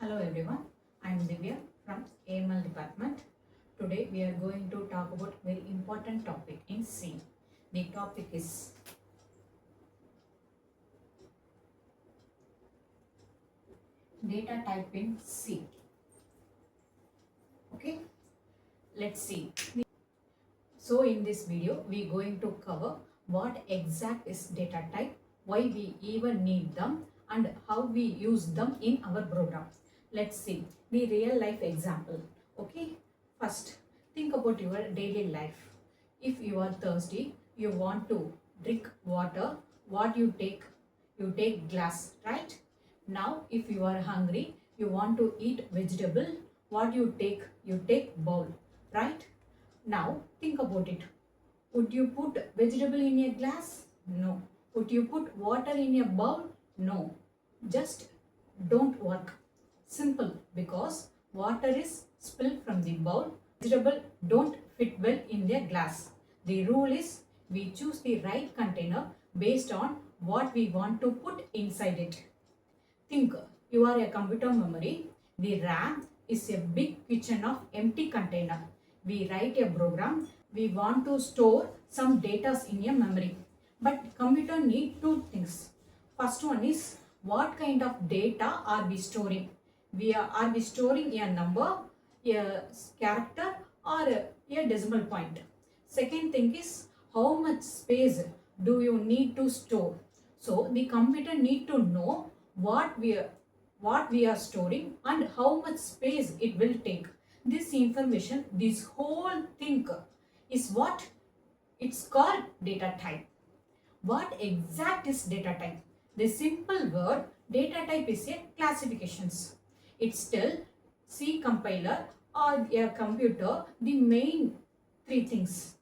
Hello everyone, I am Divya from AML department. Today we are going to talk about very important topic in C. The topic is data type in C. Okay, let's see. So in this video we are going to cover what exact is data type, why we even need them and how we use them in our program. Let's see the real life example. Okay, first think about your daily life. If you are thirsty, you want to drink water, what you take? You take glass, right? Now if you are hungry, you want to eat vegetable, what you take? You take bowl, right? Now think about it. Would you put vegetable in a glass? No. Would you put water in a bowl? No. Just don't work. Simple, because water is spilled from the bowl. Vegetable don't fit well in their glass. The rule is we choose the right container based on what we want to put inside it. Think you are a computer memory. The RAM is a big kitchen of empty container. We write a program. We want to store some data in a memory. But computer need two things. First one is what kind of data are we storing? Are we storing a number, a character or a decimal point? Second thing is how much space do you need to store? So the computer need to know what we are storing and how much space it will take. This information, this whole thing is what it's called data type. What exact is data type? The simple word data type is a classifications. It's still C compiler or a computer the main three things.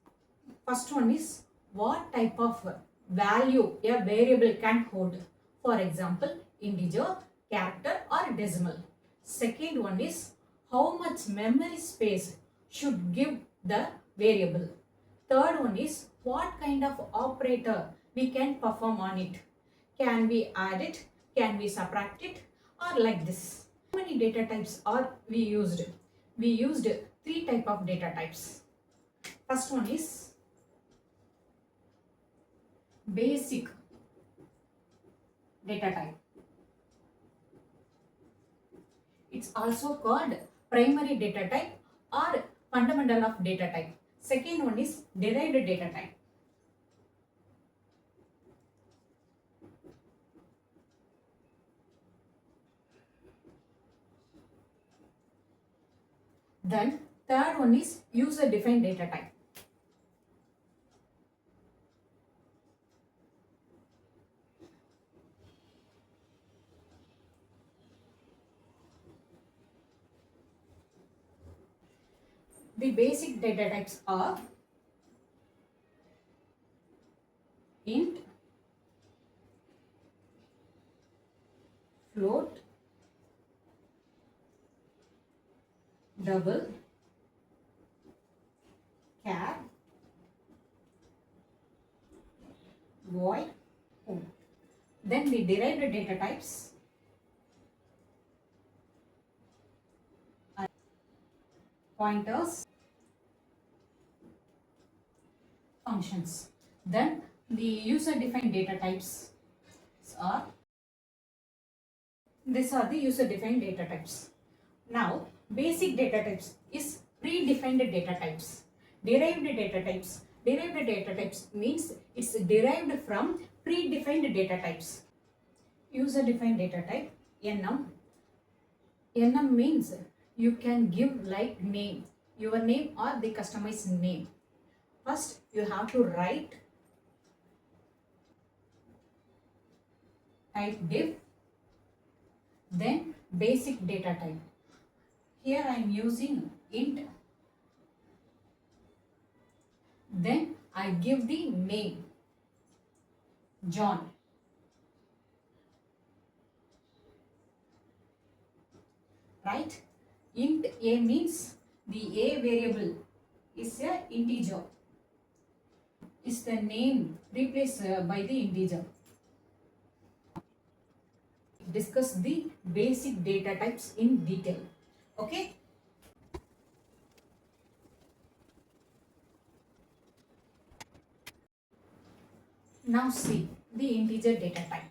First one is what type of value a variable can hold. For example, integer, character or decimal. Second one is how much memory space should give the variable. Third one is what kind of operator we can perform on it. Can we add it? Can we subtract it? Or like this. How many data types are we used? We used three type of data types. First one is basic data type. It's also called primary data type or fundamental of data type. Second one is derived data type. Then third one is user defined data type. The basic data types are int, float, double, char, void, int. Then the derived data types are pointers, functions. Then the user defined data types are, these are the user defined data types. Now basic data types is predefined data types. Derived data types. Derived data types means it's derived from predefined data types. User defined data type NM. NM means you can give like name, your name or the customized name. First you have to write type div, then basic data type. Here I am using int. Then I give the name John. Right? Int A means the A variable is a integer. Is the name replaced by the integer. Discuss the basic data types in detail. Okay. Now see the integer data type.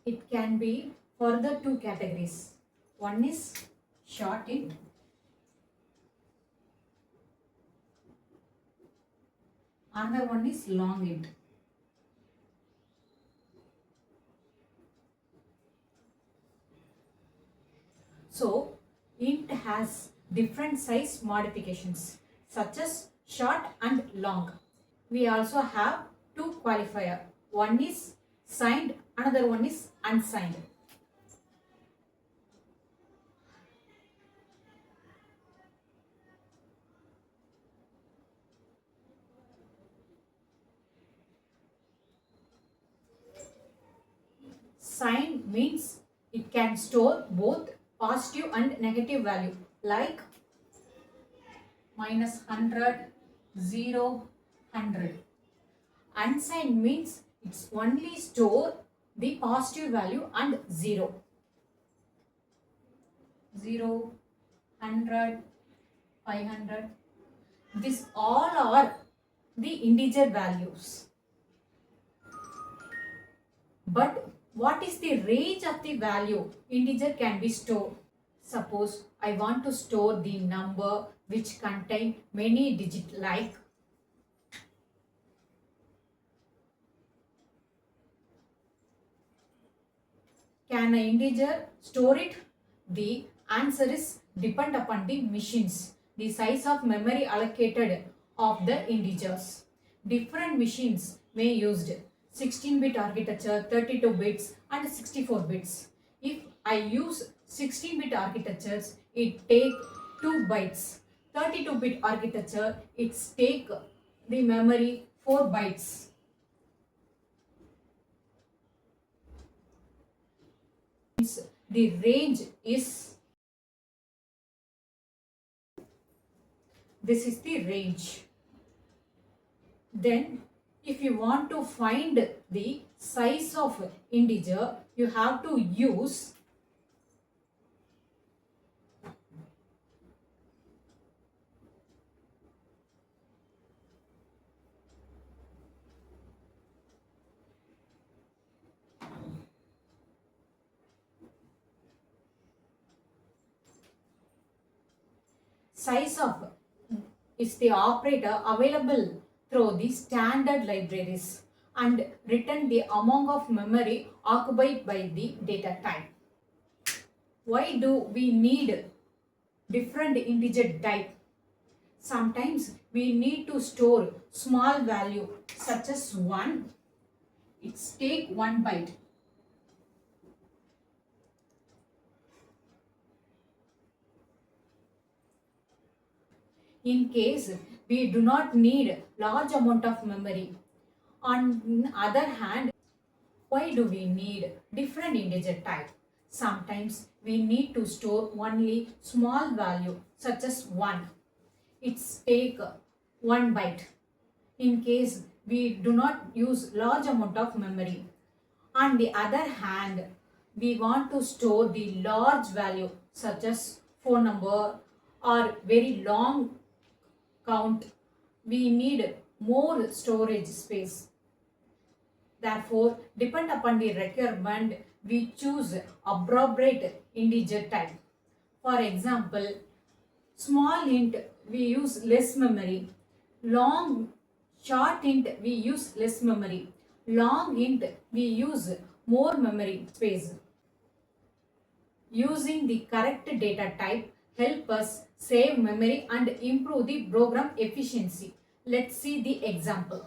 It can be further two categories. One is short int, another one is long int. So int has different size modifications such as short and long. We also have two qualifier. One is signed, another one is unsigned. Signed means it can store both positive and negative value like -100, 0, 100. Unsigned means it's only store the positive value and 0. 0, 100, 500. These all are the integer values. But what is the range of the value integer can be stored? Suppose I want to store the number which contain many digits like can an integer store it? The answer is depend upon the machines, the size of memory allocated of the integers. Different machines may use 16-bit architecture, 32 bits and 64 bits. If I use 16-bit architectures, it take 2 bytes. 32-bit architecture, it's take the memory 4 bytes. The range is, this is the range. Then if you want to find the size of integer, you have to use size of is the operator available through the standard libraries and return the amount of memory occupied by the data type. Why do we need different integer type? Sometimes we need to store small value such as 1. It's take 1 byte. In case we do not need large amount of memory. On the other hand, why do we need different integer type? Sometimes we need to store only small value such as 1. It's take 1 byte. In case we do not use large amount of memory. On the other hand, we want to store the large value such as phone number or very long count. We need more storage space. Therefore, depend upon the requirement, we choose appropriate integer type. For example, small int we use less memory. Short int we use less memory. Long int we use more memory space. Using the correct data type help us save memory and improve the program efficiency. Let's see the example.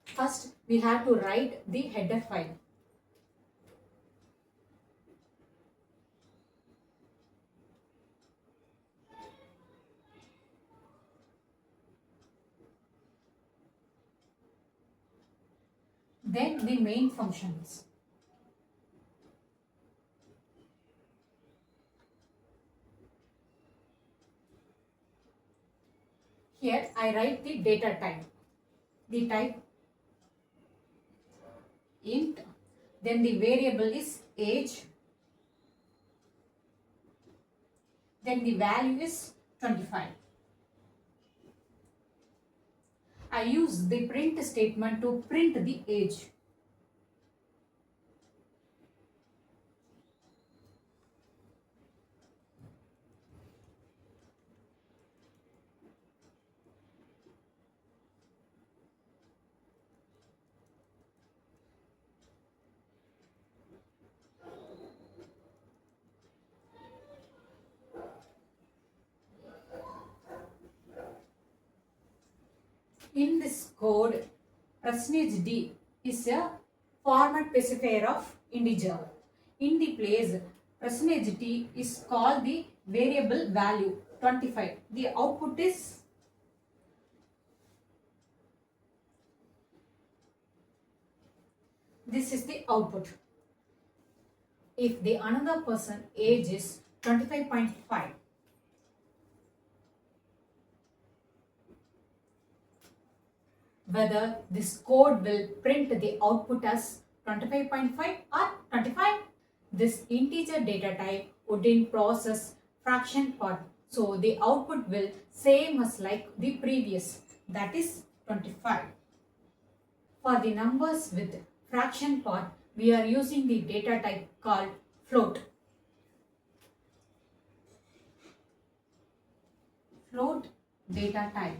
First, we have to write the header file. Then the main functions. Here I write the data type. The type int, then the variable is age, then the value is 25. I use the print statement to print the age. In this code, %d is a format specifier of integer. In the place %d is called the variable value 25. The output is this is the output. If the another person age is 25.5, whether this code will print the output as 25.5 or 25. This integer data type wouldn't process fraction part, so the output will same as like the previous, that is 25. For the numbers with fraction part, we are using the data type called float. Float data type.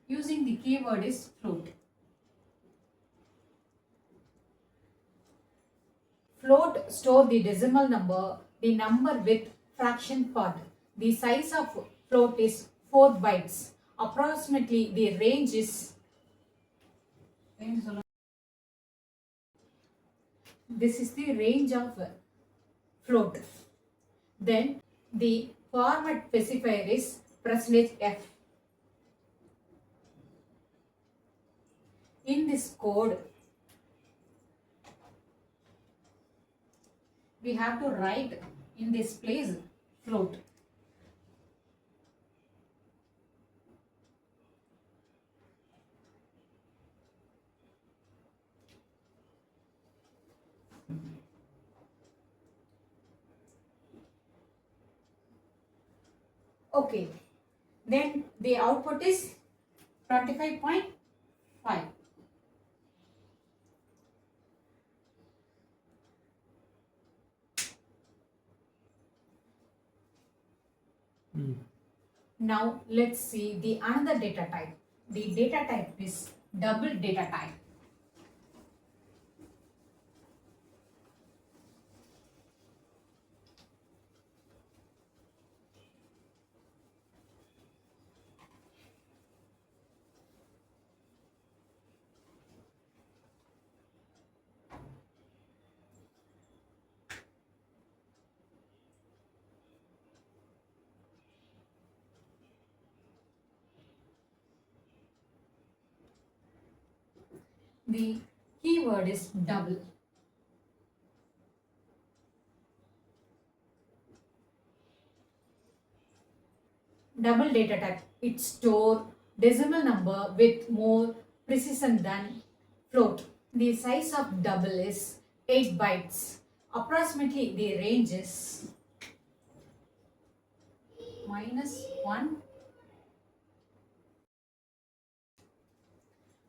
Using the keyword is float. Float store the decimal number, the number with fraction part. The size of float is 4 bytes. Approximately the range is, this is the range of float. Then the format specifier is %f. In this code, we have to write in this place float. Okay, then the output is 25.5. Now let's see the another data type. The data type is double data type. The keyword is double. Double data type. It stores decimal number with more precision than float. The size of double is 8 bytes. Approximately the range is -1.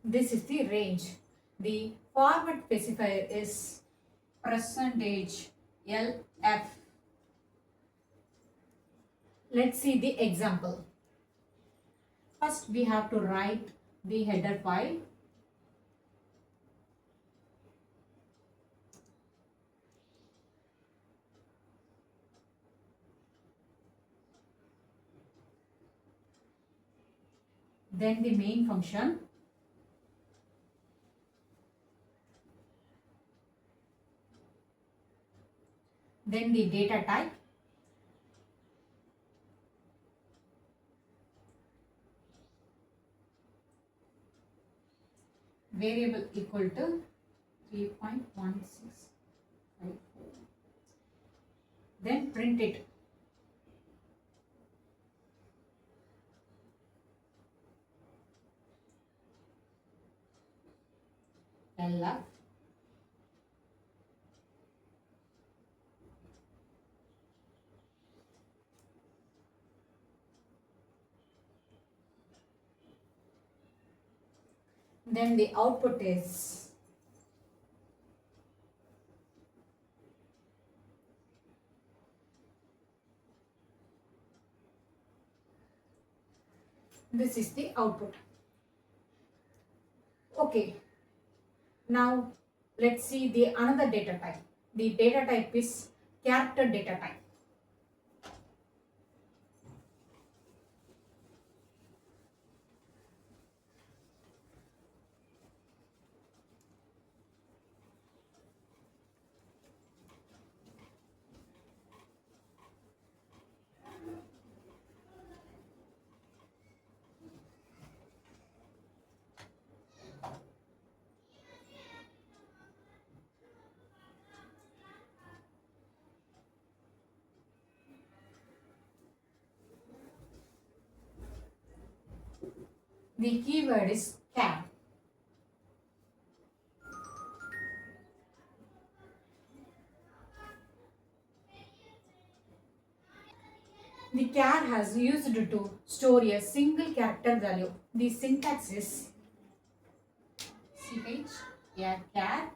This is the range. The format specifier is %LF. Let's see the example. First, we have to write the header file. Then the main function. Then the data type. variable equal to 3.1654. Then print it. LF then the output is this is the output. Okay, now let's see the another data type. The data type is character data type. The keyword is char. The char has used to store a single character value. The syntax is ch a char.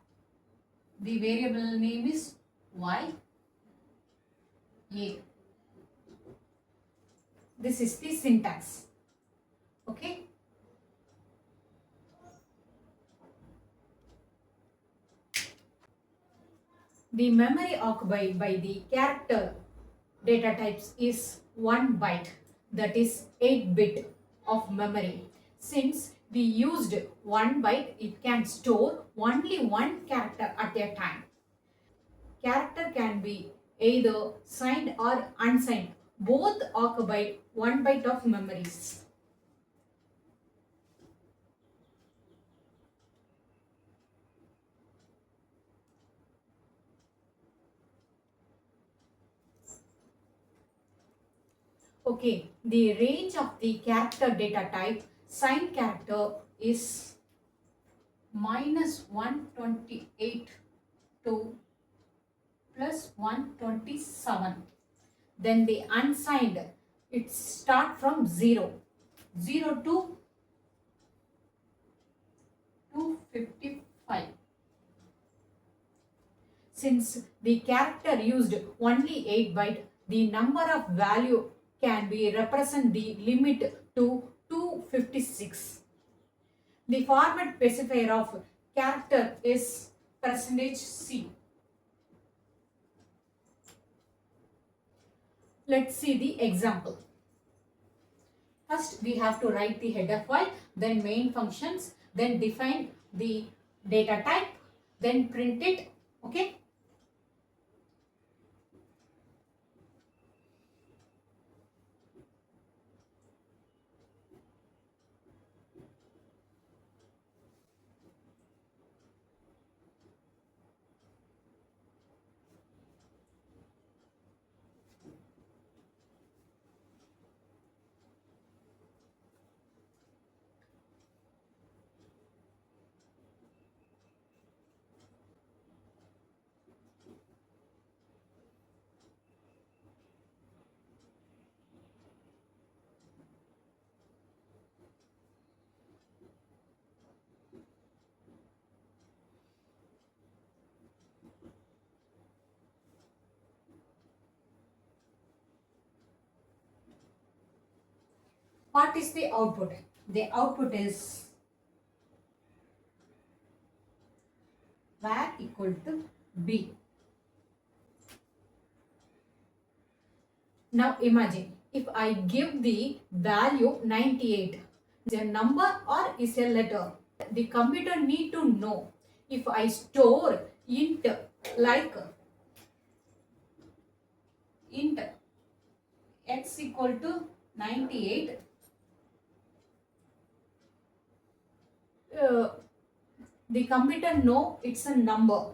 The variable name is y a. This is the syntax. Okay. The memory occupied by the character data types is 1 byte, that is 8-bit of memory. Since we used 1 byte, it can store only one character at a time. Character can be either signed or unsigned. Both occupy 1 byte of memories. Okay, the range of the character data type signed character is -128 to +127. Then the unsigned, it start from 0 to 255. Since the character used only 8 byte, the number of value can be represent the limit to 256. The format specifier of character is %C. Let's see the example. First, we have to write the header file, then main functions, then define the data type, then print it. Okay. What is the output? The output is var equal to b. Now imagine if I give the value 98, is a number or is a letter? The computer need to know if I store int like int x equal to 98, The computer know it's a number.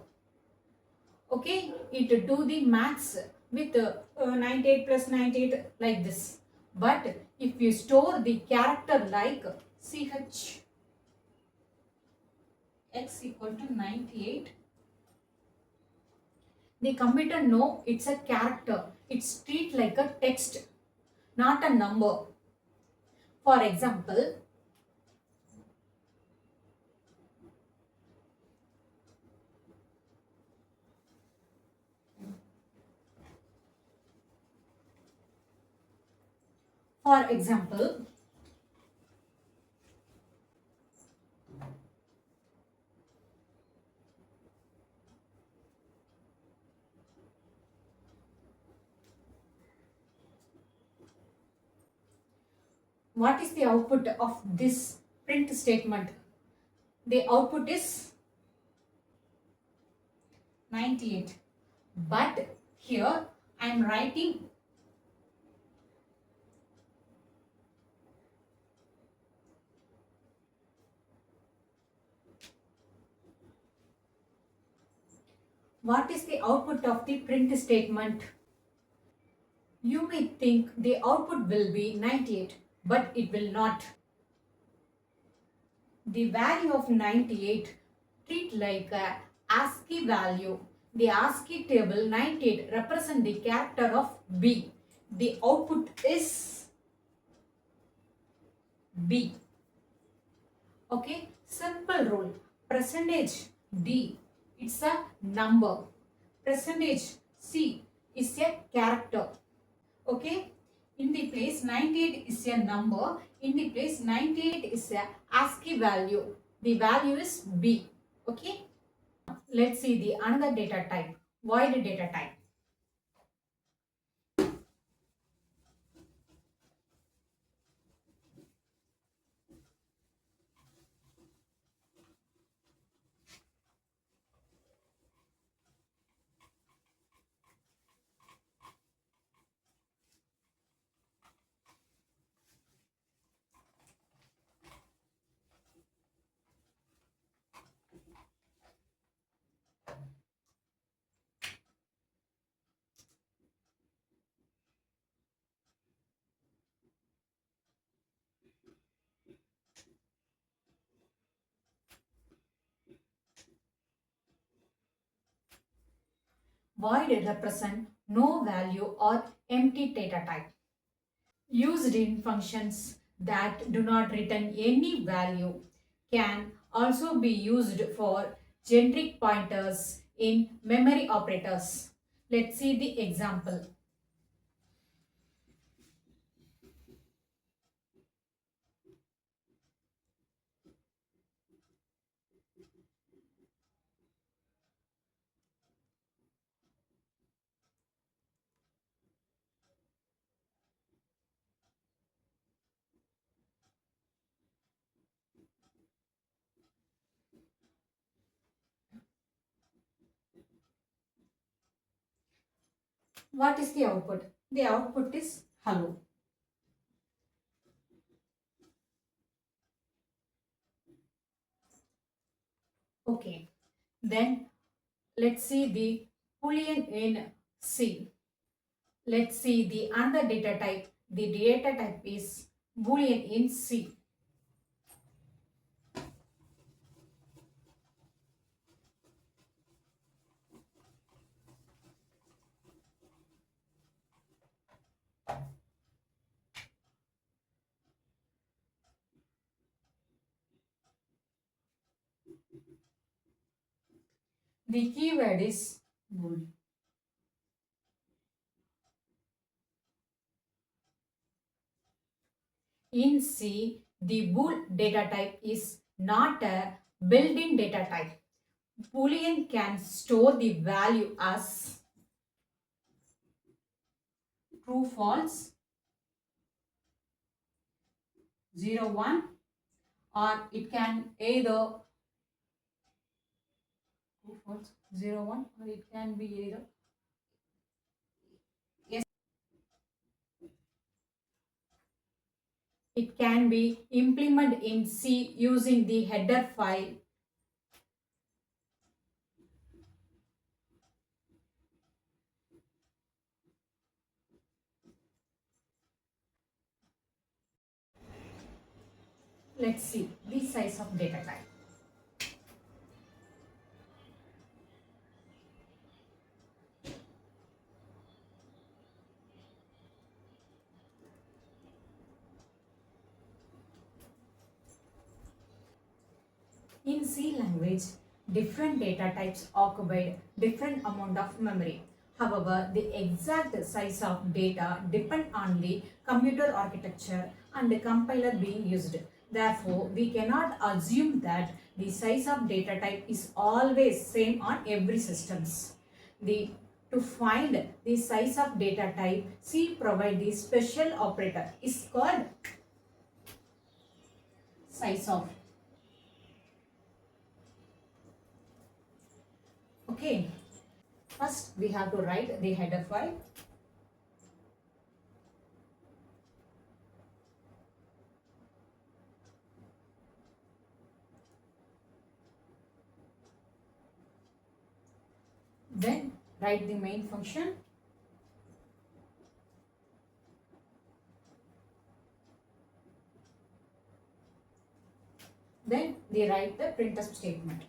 Okay, it do the maths with 98 plus 98 like this. But if you store the character like ch x equal to 98, the computer know it's a character. It's treat like a text, not a number. For example, for example, what is the output of this print statement? The output is 98. But here I am writing what is the output of the print statement. You may think the output will be 98, but it will not. The value of 98 treat like a ASCII value. The ASCII table 98 represent the character of B. The output is B. Okay, simple rule. Percentage D, it's a number. Percentage C is a character. Okay, in the place 98 is a number, in the place 98 is a ASCII value. The value is B. Okay, let's see the another data type, void data type. Void represent no value or empty data type. Used in functions that do not return any value, can also be used for generic pointers in memory operators. Let's see the example. What is the output? The output is hello. Okay, then let's see the Boolean in C. Let's see the another data type. The data type is Boolean in C. The keyword is bool. In C, the bool data type is not a built-in data type. Boolean can store the value as true, false, 0, 1, or it can either true, false, 0, 1, or it can be either yes. It can be implemented in C using the header file. Let's see the size of data type. In C language, different data types occupy different amount of memory. However, the exact size of data depend on the computer architecture and the compiler being used. Therefore, we cannot assume that the size of data type is always same on every systems. To find the size of data type, C provide the special operator is called size of. Okay. First, we have to write the header file. Then, write the main function. Then, they write the printf statement.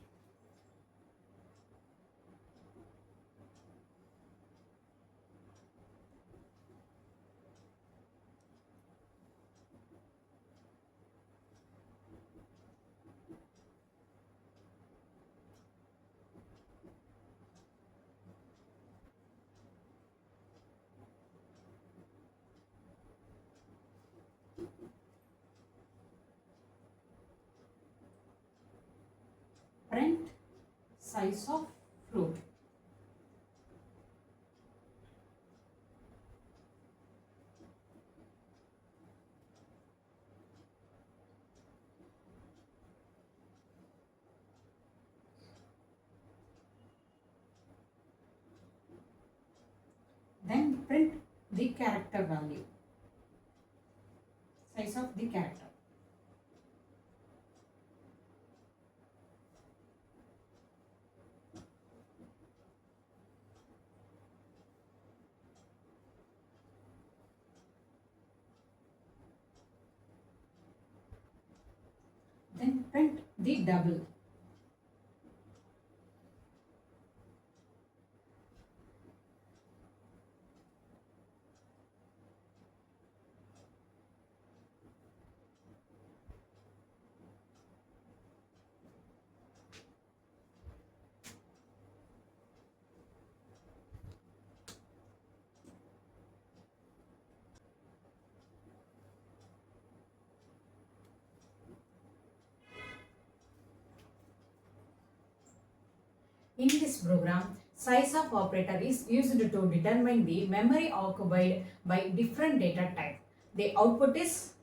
Print size of float. Then print the character value, size of the character. Then print the double. In this program, size of operator is used to determine the memory occupied by different data type. The output is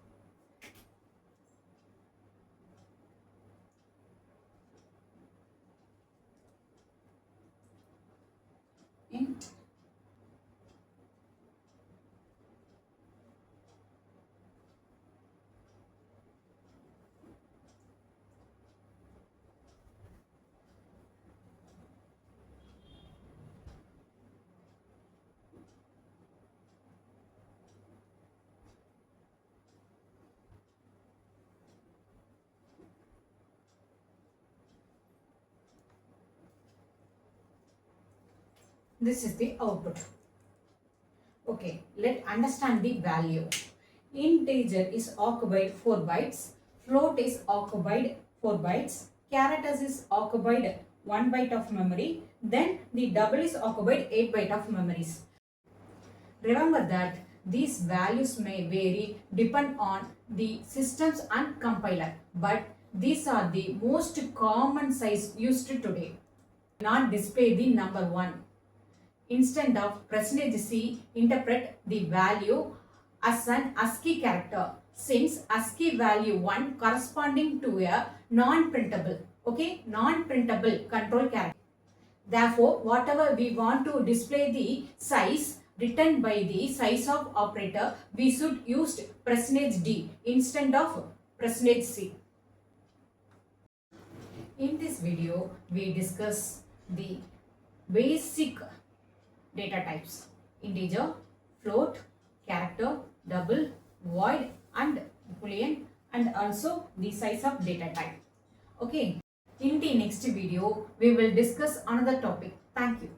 int. This is the output. Okay, let's understand the value. Integer is occupied 4 bytes, float is occupied 4 bytes, characters is occupied 1 byte of memory, then the double is occupied 8 byte of memories. Remember that these values may vary depend on the systems and compiler, but these are the most common size used today. Not display the number 1. Instead of %C, interpret the value as an ASCII character, since ASCII value 1 corresponding to a non-printable, non-printable control character. Therefore, whatever we want to display the size written by the size of operator, we should use %D instead of %C. In this video, we discuss the basic data types: integer, float, character, double, void and boolean, and and also the size of data type. Okay. In the next video, we will discuss another topic. Thank you.